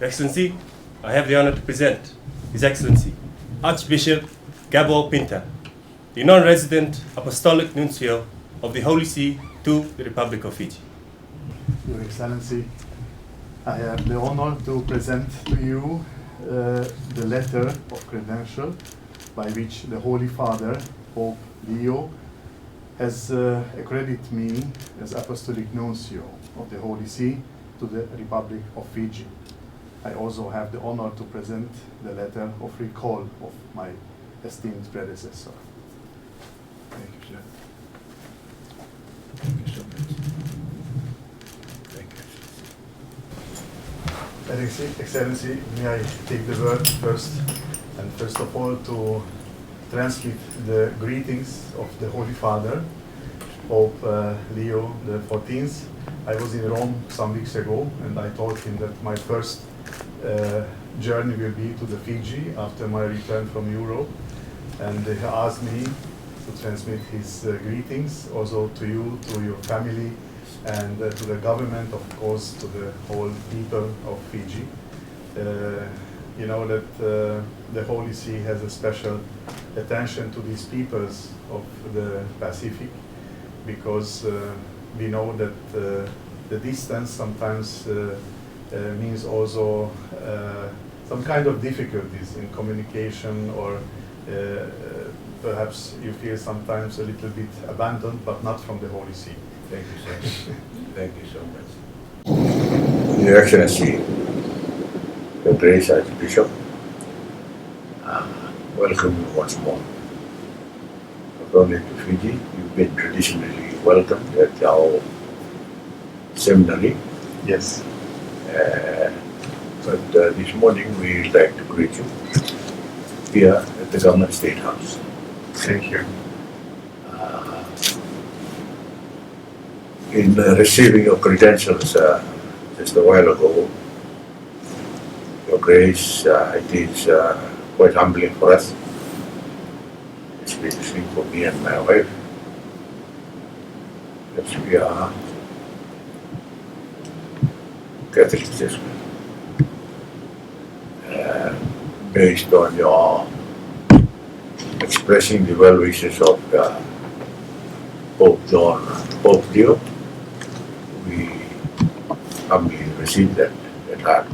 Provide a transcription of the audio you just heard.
Your Excellency, I have the honor to present His Excellency, Archbishop Gábor Pintér, the non-resident Apostolic Nuncio of the Holy See to the Republic of Fiji. Your Excellency, I have the honor to present to you the letter of credential by which the Holy Father, Pope Leo, has accredited me as Apostolic Nuncio of the Holy See to the Republic of Fiji. I also have the honor to present the letter of recall of my esteemed predecessor. Thank you, sir. Thank you so much. Thank you. Excellency, may I take the word first, and first of all to transmit the greetings of the Holy Father, Pope Leo XIV. I was in Rome some weeks ago, and I told him that my first journey will be to the Fiji after my return from Europe, and he asked me to transmit his greetings also to you, to your family, and to the government, of course, to the whole people of Fiji. You know that the Holy See has a special attention to these peoples of the Pacific, because we know that the distance sometimes means also some kind of difficulties in communication, or perhaps you feel sometimes a little bit abandoned, but not from the Holy See. Thank you so much. Thank you so much. Your Excellency, Your Grace Archbishop, welcome you once more. Not only to Fiji, you've been traditionally welcomed at our seminary. Yes. But this morning we would like to greet you here at the Government State House. Thank you. In receiving your credentials just a while ago, Your Grace, it is quite humbling for us, especially for me and my wife, that we are Catholics. Based on your expressing the well wishes of Pope Leo, we humbly receive that at heart.